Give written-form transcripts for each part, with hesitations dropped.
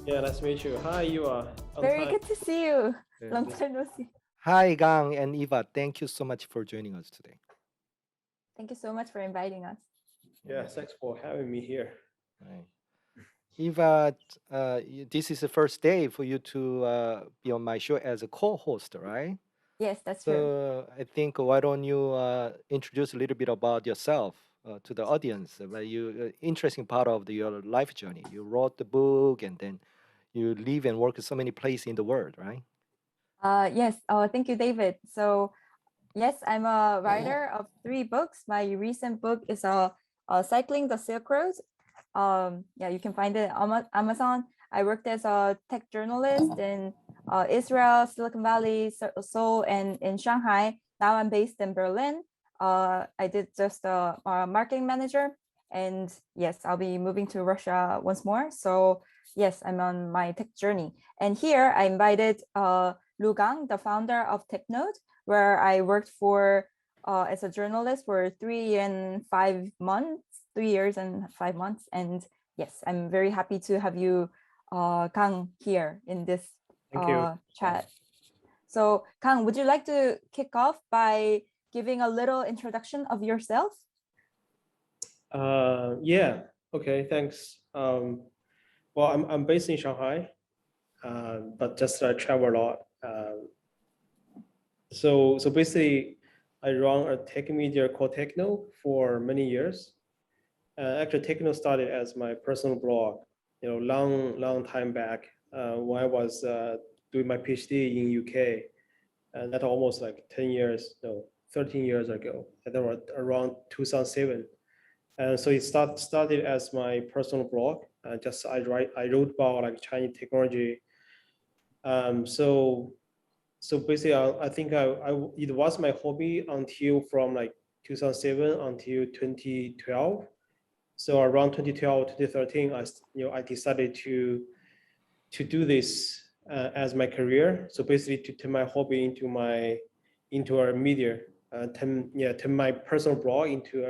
Yeah, nice to meet you. Hi, you are on Very time. good to see you. Yeah. Long time no see. Hi, Gang and Eva. Thank you so much for joining us today. Thank you so much for inviting us. Yeah, thanks for having me here. Right. Eva, this is the first day for you to be on my show as a co-host, right? Yes, that's true. So I think why don't you introduce a little bit about yourself to the audience? Interesting part of your life journey. You wrote the book, and then you live and work in so many places in the world, right? Yes, thank you, David. So yes, I'm a writer of 3 books. My recent book is Cycling the Silk Road. Yeah, you can find it on Amazon. I worked as a tech journalist in Israel, Silicon Valley, Seoul, and in Shanghai. Now I'm based in Berlin. I did just a marketing manager. And yes, I'll be moving to Russia once more. So yes, I'm on my tech journey. And here I invited Lu Gang, the founder of TechNode, where I worked for as a journalist for 3 and 5 months, 3 years and 5 months. And yes, I'm very happy to have you, Kang, here in this Thank you. chat. So Kang, would you like to kick off by giving a little introduction of yourself? Yeah. Okay. Thanks. Well, I'm based in Shanghai, but just travel a lot. So basically, I run a tech media called TechNode for many years. Actually, TechNode started as my personal blog, long time back when I was doing my PhD in UK, and that almost like 10 years, no, 13 years ago. And that was around 2007. And so it started as my personal blog. Just I wrote about like Chinese technology. So basically, I think it was my hobby until from like 2007 until 2012. So around 2012, 2013, I decided to do this as my career. So basically, to turn my hobby into a media, turn my personal blog into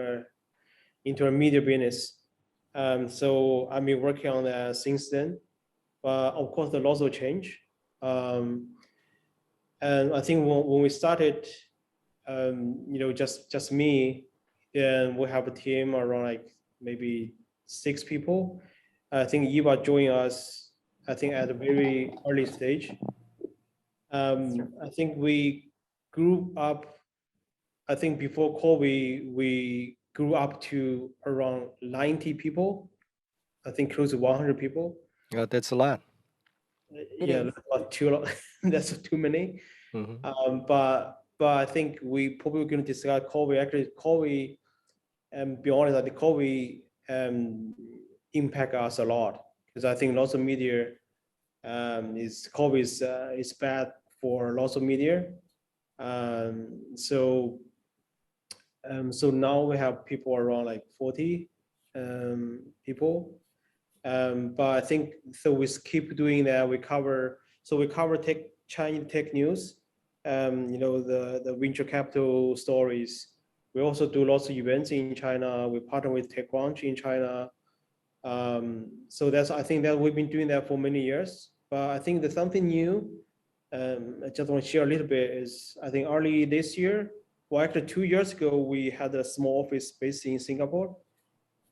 a media business. So I've been working on that since then. But of course, the laws will change. And I think when we started, just me, and we have a team around like maybe 6 people. I think Eva joined us, I think at a very early stage. I think we grew up, I think before COVID, we grew up to around 90 people. I think close to 100 people. Yeah, that's a lot. It is. That's too many. But I think we probably going to discuss COVID. Actually, COVID, be honest, I think COVID impact us a lot, because I think lots of media COVID is bad for lots of media. So now we have people around like 40 people. But I think so we keep doing that. We cover Chinese tech news, the venture capital stories. We also do lots of events in China. We partner with TechCrunch in China. So I think that we've been doing that for many years. But I think there's something new. I just want to share a little bit is, I think early this year, well, actually 2 years ago, we had a small office based in Singapore.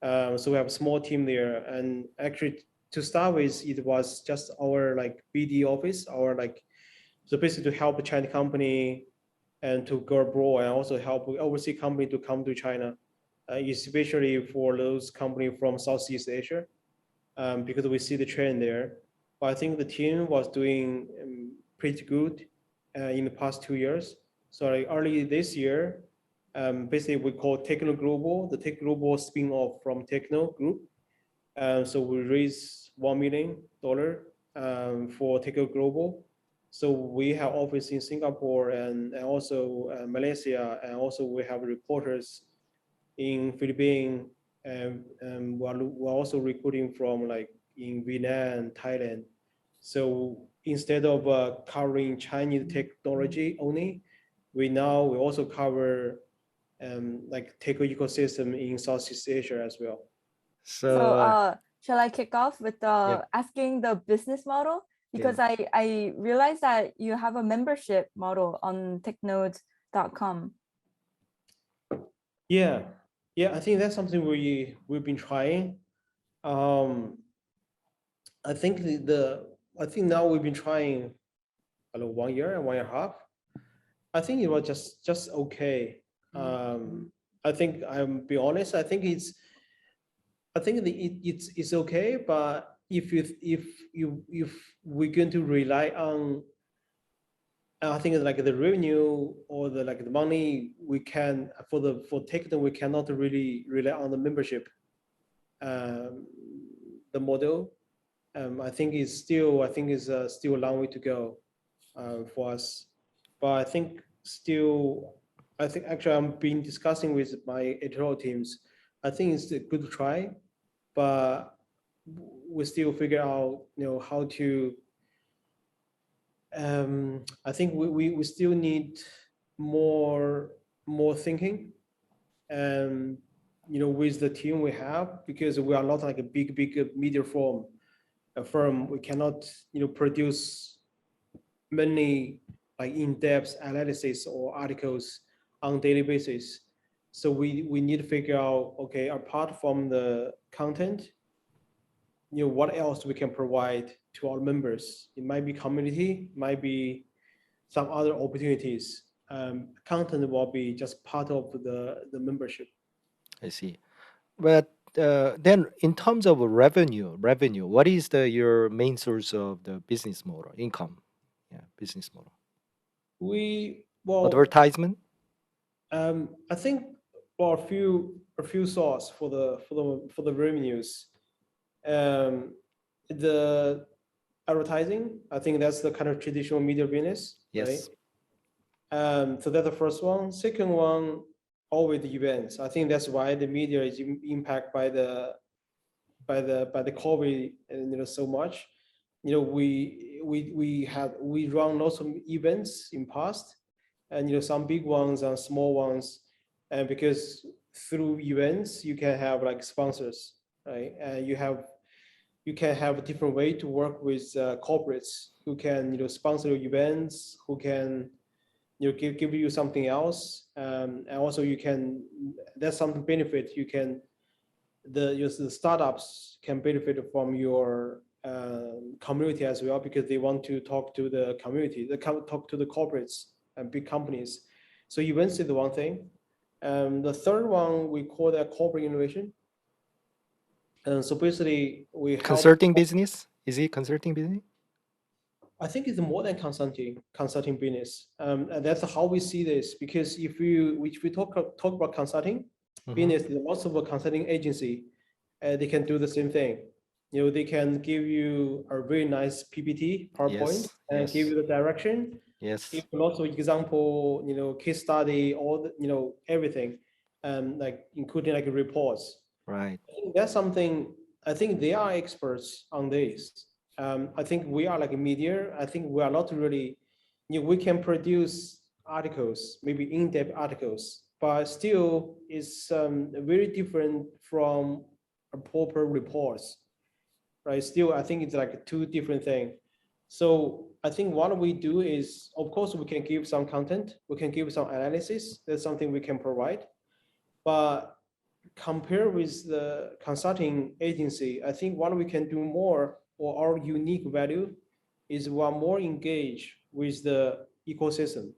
So we have a small team there. And actually, to start with, it was just our like BD office, so basically to help a Chinese company and to go abroad, and also help overseas company to come to China, especially for those companies from Southeast Asia, because we see the trend there. But I think the team was doing pretty good in the past 2 years. So like early this year, basically we call TechNode Global, the Tech Global spin-off from TechNode Group. So we raised $1 million for TechNode Global. So we have office in Singapore and also Malaysia, and also we have reporters in Philippines, and we're also recruiting from like in Vietnam, Thailand. So instead of covering Chinese technology only, we also cover like tech ecosystem in Southeast Asia as well. So So shall I kick off with yeah. asking the business model? Because I realized that you have a membership model on TechNode's.com. Yeah, I think that's something we've been trying. I think I think now we've been trying, I don't know, 1 year and 1.5 years. I think it was just okay. I think I'm be honest. I think it's okay, but if we're going to rely on, I think like the revenue or the money we can for TechNode, we cannot really rely on the membership, the model. I think it's still still a long way to go for us, but I think actually I'm been discussing with my editorial teams. I think it's a good try, but we still figure out how to. I think we still need more thinking, with the team we have, because we are not like a big media firm. We cannot produce many like in-depth analysis or articles on daily basis. So we need to figure out, okay, apart from the content, what else we can provide to our members. It might be community, might be some other opportunities. Content will be just part of the membership. I see. But then in terms of revenue, what is your main source of the business model, income? Yeah, business model. Advertisement? I think a few sources for the revenues. The advertising, I think that's the kind of traditional media business, right? Yes. So that's the first one. Second one, always the events. I think that's why the media is impacted by the COVID, so much. We run lots of events in past, and some big ones and small ones, and because through events you can have like sponsors, right? And you can have a different way to work with corporates who can sponsor your events, who can give you something else, and also there's some benefit you can the startups can benefit from your community as well, because they want to talk to the community, they come talk to the corporates and big companies. So events is the one thing. The third one we call that corporate innovation. And so basically we help. Consulting business? Is it consulting business? I think it's more than consulting business. And that's how we see this, because if we talk about consulting business, there's lots of a consulting agency, they can do the same thing. They can give you a very nice PPT, PowerPoint, and give you the direction. Yes. Give lots of example, case study, all the, everything, like including like reports. Right. I think that's something. I think they are experts on this. I think we are like a media. I think we are not really, we can produce articles, maybe in-depth articles, but still it's very different from a proper reports, right? Still, I think it's like two different things. So I think what we do is, of course, we can give some content, we can give some analysis. That's something we can provide, but compare with the consulting agency, I think what we can do more, or our unique value, is we are more engaged with the ecosystem,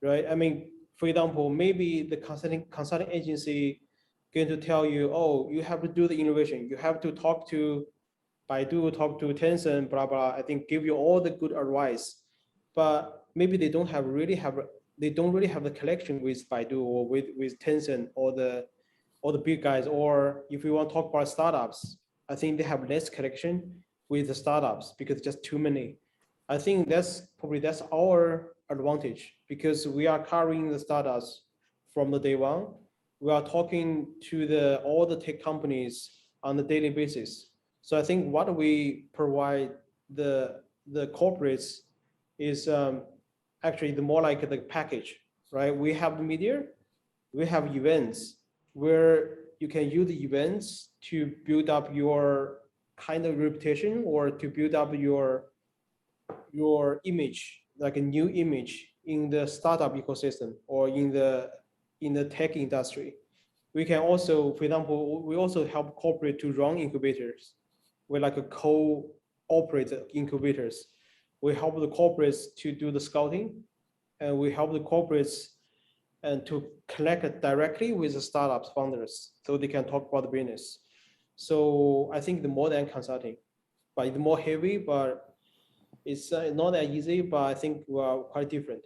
right? I mean, for example, maybe the consulting agency going to tell you, oh, you have to do the innovation, you have to talk to Baidu, talk to Tencent, blah blah. I think give you all the good advice, but maybe they don't really have the connection with Baidu or with Tencent or the big guys. Or if we want to talk about startups, I think they have less connection with the startups because just too many. I think that's our advantage, because we are carrying the startups from the day one. We are talking to all the tech companies on a daily basis. So I think what we provide the corporates is actually the more like the package, right? We have the media, we have events where you can use the events to build up your kind of reputation or to build up your image, like a new image in the startup ecosystem or in the tech industry. We can also, for example, we also help corporate to run incubators. We're like a co-operator incubators. We help the corporates to do the scouting, and we help the corporates and to connect directly with the startups founders so they can talk about the business. So I think the more than consulting, but it's more heavy, but it's not that easy, but I think we are quite different.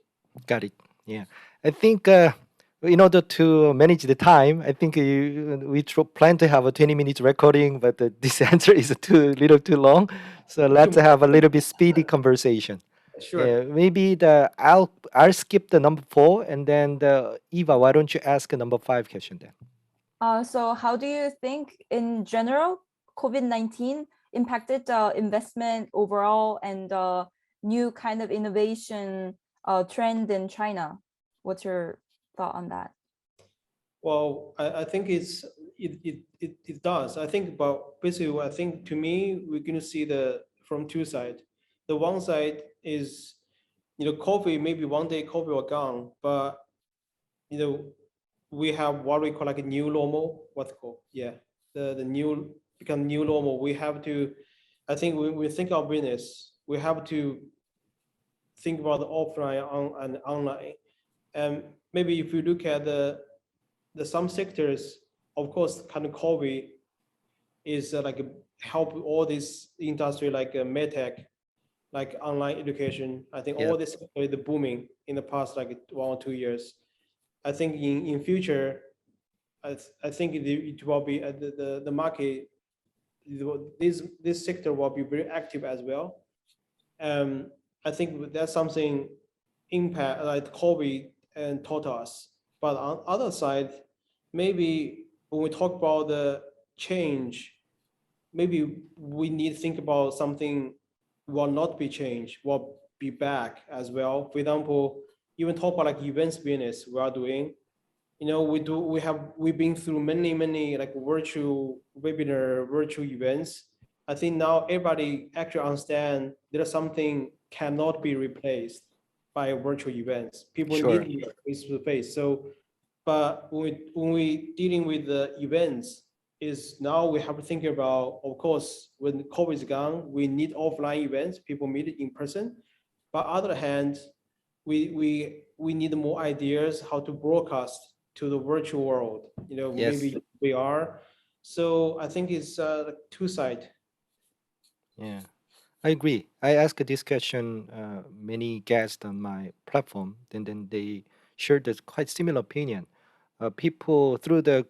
Got it. Yeah. I think in order to manage the time, I think we plan to have a 20-minute recording, but this answer is too little too long. So let's have a little bit speedy conversation. Sure. Yeah, maybe I'll skip the number 4, and then Eva, why don't you ask a number 5 question then? So how do you think in general COVID-19 impacted investment overall and new kind of innovation trend in China? What's your thought on that? Well, I think it does. I think, but basically, I think to me, we're going to see from two sides. The one side is, COVID, maybe one day COVID will gone, but, we have what we call like a new normal, what's it called? Yeah, the new, become new normal. We have to, I think when we think of business, we have to think about the offline and online. And maybe if you look at the some sectors, of course, kind of COVID is like help all this industry like medtech, like online education. I think all this is the booming in the past like 1 or 2 years. I think in future, I think it will be the market. This sector will be very active as well. I think that's something impact like COVID and taught us. But on other side, maybe when we talk about the change, maybe we need to think about something will not be changed, will be back as well. For example, even talk about like events business we are doing. We've been through many like virtual webinar, virtual events. I think now everybody actually understand there's something cannot be replaced by virtual events. People need face to face. So, but when we dealing with the events, is now we have to think about, of course, when COVID is gone, we need offline events. People meet in person. But on the other hand, we need more ideas how to broadcast to the virtual world. Maybe we are. So I think it's two sides. Yeah, I agree. I asked this question many guests on my platform, and then they shared a quite similar opinion. People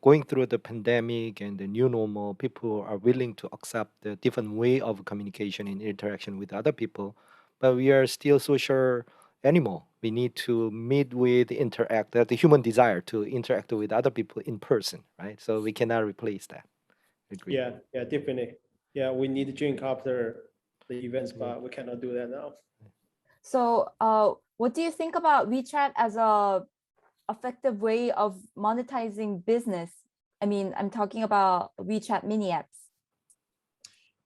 going through the pandemic and the new normal, people are willing to accept the different way of communication and interaction with other people, but we are still social animal. We need to meet with, interact. That's the human desire to interact with other people in person, right? So we cannot replace that. Agree. Yeah, definitely. Yeah, we need to drink after the events, but we cannot do that now. So what do you think about WeChat as a effective way of monetizing business? I mean, I'm talking about WeChat mini apps.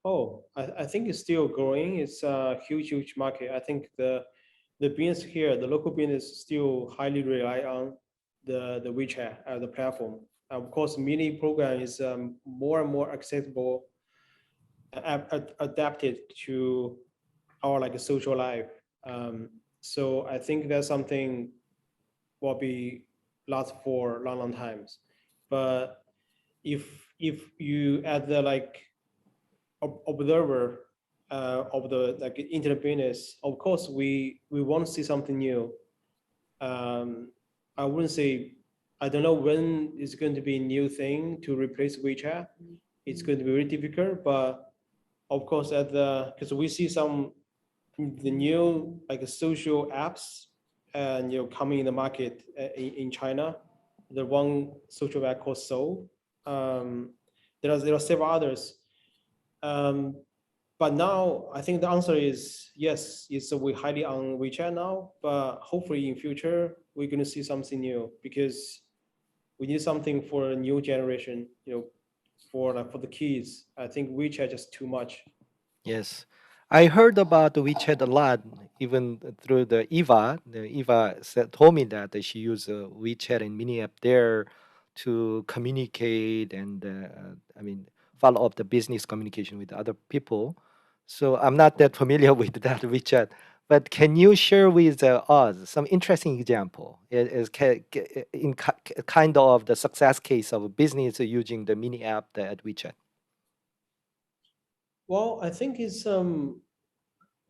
Oh, I think it's still growing. It's a huge market. I think the business here, the local business still highly rely on the WeChat as the platform. Of course, mini program is more and more accessible, adapted to our like social life. So I think that's something will be last for long times. But if you add the like observer of the like internet business, of course we want to see something new. I wouldn't say, I don't know when it's going to be a new thing to replace WeChat. It's going to be very difficult, but of course because we see the new like social apps and coming in the market in China. The one social app called Soul. There are several others. But now I think the answer is yes. We're highly on WeChat now, but hopefully in future we're going to see something new, because we need something for a new generation, for the kids. I think WeChat just too much. Yes. I heard about the WeChat a lot, even through the Eva. The Eva told me that she used WeChat and mini app there to communicate and, I mean, follow up the business communication with other people. So I'm not that familiar with that WeChat. But can you share with us some interesting example in kind of the success case of a business using the mini app at WeChat? Well, I think it's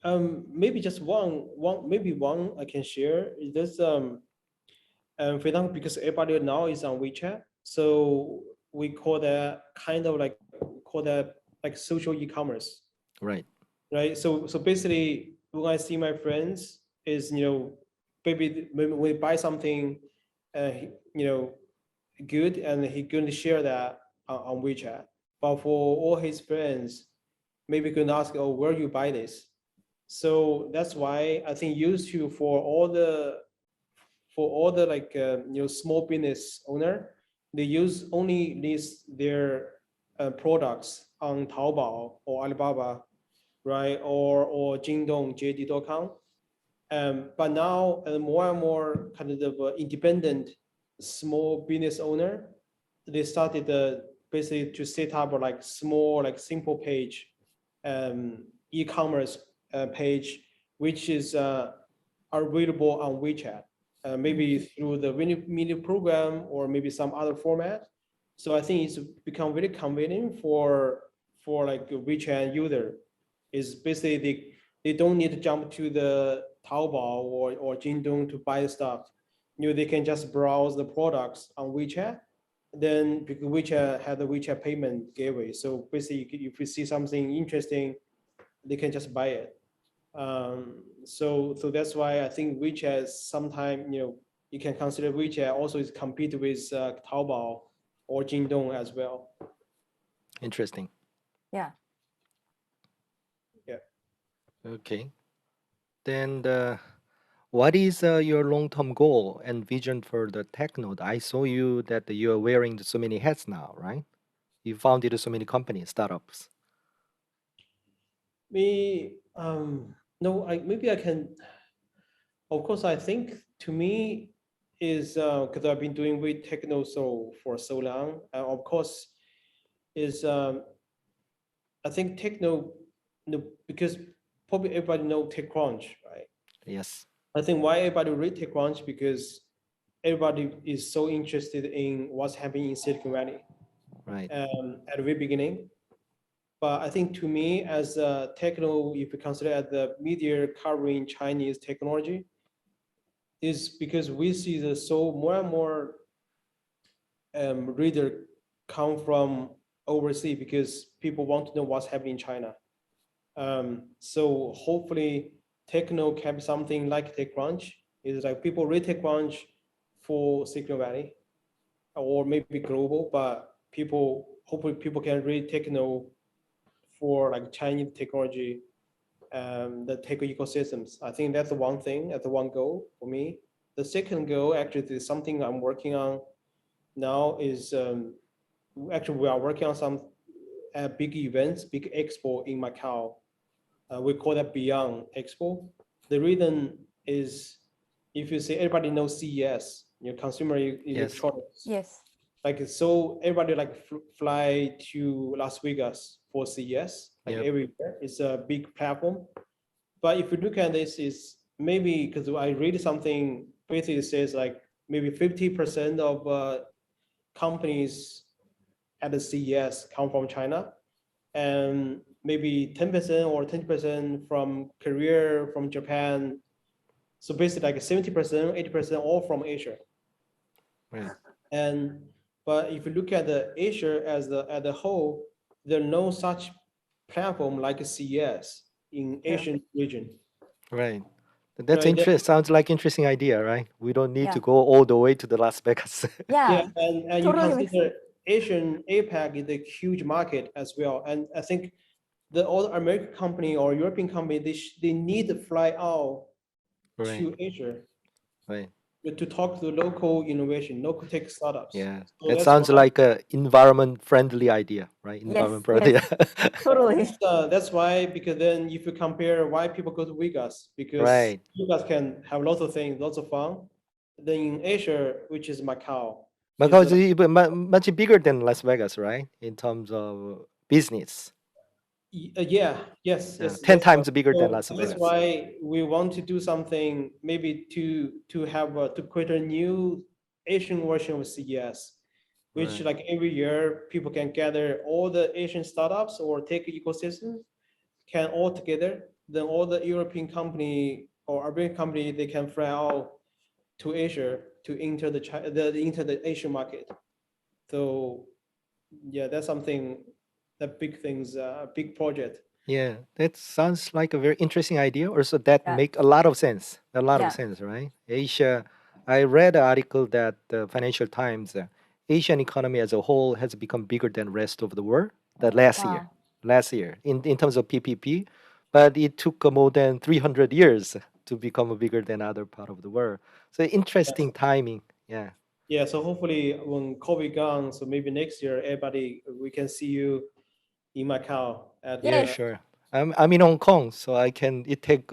maybe just one I can share is this for example, because everybody now is on WeChat, so we call that like social e-commerce, Right. right? So basically, when I see my friends, is maybe when we buy something, you know, good, and he going to share that on WeChat. But for all his friends, maybe can ask, oh, where you buy this? So that's why I think used to for all the like small business owner, they use only list their products on Taobao or Alibaba, right, or Jingdong, JD.com. But now more and more kind of independent small business owner, they started basically to set up like small, like simple page, e-commerce page, which is available on WeChat, maybe through the mini program or maybe some other format. So I think it's become very convenient for like a WeChat user. Is basically they don't need to jump to the Taobao or Jingdong to buy stuff. They can just browse the products on WeChat. Then because WeChat had the WeChat payment gateway, so basically if you see something interesting, they can just buy it. So that's why I think WeChat sometimes you can consider WeChat also is compete with Taobao or Jingdong as well. Interesting. Yeah. Yeah. Okay. Then what is your long-term goal and vision for the TechNode? I saw you that you are wearing so many hats now, right? You founded so many companies, startups. Me, no, maybe I can. Of course, I think to me is because I've been doing with TechNode for so long. Of course, is I think TechNode, because probably everybody know TechCrunch, right? Yes. I think why everybody read TechCrunch because everybody is so interested in what's happening in Silicon Valley Right. at the very beginning. But I think to me, as a TechNode, if you consider as the media covering Chinese technology, is because we see the so more and more reader come from overseas because people want to know what's happening in China. So hopefully TechNode can be something like TechCrunch. Is like people read TechCrunch for Silicon Valley or maybe global, but hopefully people can read TechNode for like Chinese technology, the tech ecosystems. I think that's the one thing, that's the one goal for me. The second goal actually is something I'm working on now is actually we are working on some big events, big expo in Macau. We call that Beyond Expo. The reason is if you say everybody knows CES, consumer Yes. electronics. Yes. Like so everybody like fly to Las Vegas for CES, like Yep. every year. It's a big platform. But if you look at this, is maybe because I read something basically says like maybe 50% of companies at the CES come from China, and maybe 10% or 20% from Korea, from Japan. So basically like 70%, 80% all from Asia. Right. And but if you look at the Asia as the whole, there are no such platform like CES in True. Asian region. Right. That's Right. interesting. Sounds like interesting idea, right? We don't need Yeah. to go all the way to the Las Vegas. Yeah, Yeah. and you Totally makes consider Asian APAC is a huge market as well. And I think the all American company or European company, they need to fly out Right. to Asia. Right. to talk to the local innovation, local tech startups. Yeah, So it that's sounds why, like a environment-friendly idea, right? Yes, Environment-friendly. yes, totally. that's why, because then if you compare why people go to Vegas, because Right. Vegas can have lots of things, lots of fun. Then in Asia, which is Macau, Macau is is even much bigger than Las Vegas, right? In terms of business. yeah, yes, yes, 10 that's right. times bigger than So Las that's Vegas. why we want to do something maybe to have to create a new Asian version of CES, which Right. like every year people can gather all the Asian startups or tech ecosystems can all together. Then all the European company or American company they can fly out to Asia to enter the Asian market. So yeah, that's something that big things, big project. Yeah, that sounds like a very interesting idea. Also, that Yeah, make a lot of sense. A lot of yeah. sense, right? Asia, I read an article that the Financial Times, Asian economy as a whole has become bigger than rest of the world. The Wow. last year in terms of PPP, but it took more than 300 years to become bigger than other part of the world. So Yes. interesting timing. Yeah. Yeah, so hopefully when COVID gone, so maybe next year, everybody, we can see you in Macau at Yeah, Yes. sure. I'm in Hong Kong, so I can. It take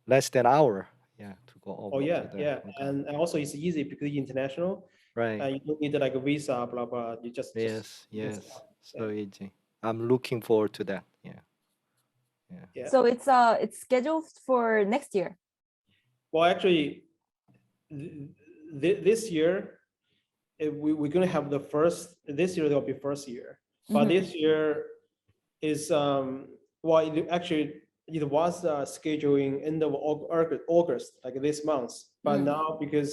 less than hour. Yeah, to go oh over yeah, to the yeah. Hong Kong. And also it's easy because it's international. Right. You don't need like a visa, blah, blah. You Yes. you can Yes. start. Yeah, So easy. I'm looking forward to that. Yeah. Yeah. yeah. So it's scheduled for next year. Well, actually, this year, we're gonna have the first, this year there'll be first year. But Mhm. this year is, well, actually, it was scheduling end of August, like this month. But Mm. now because,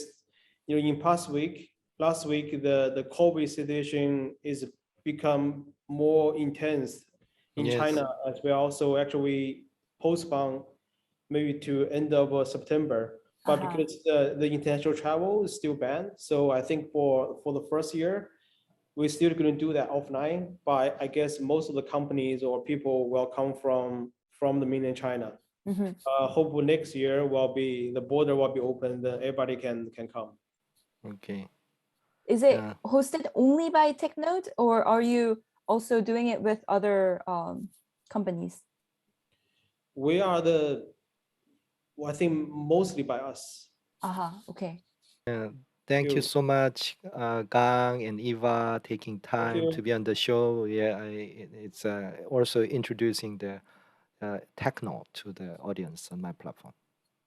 in last week, the COVID situation is become more intense in Yes. China as well. So actually postpone maybe to end of September. But Uh-huh. because the international travel is still banned, so I think for the first year, we're still going to do that offline. But I guess most of the companies or people will come from the mainland China. Mhm. Hopefully next year the border will be open, then everybody can come. Okay. Is it Yeah. hosted only by TechNode, or are you also doing it with other companies? We are well, I think mostly by us. Uh-huh. Okay. Yeah. Thank you so much, Gang and Eva, taking Thank time you. to be on the show. Yeah, it's also introducing the TechNode to the audience on my platform.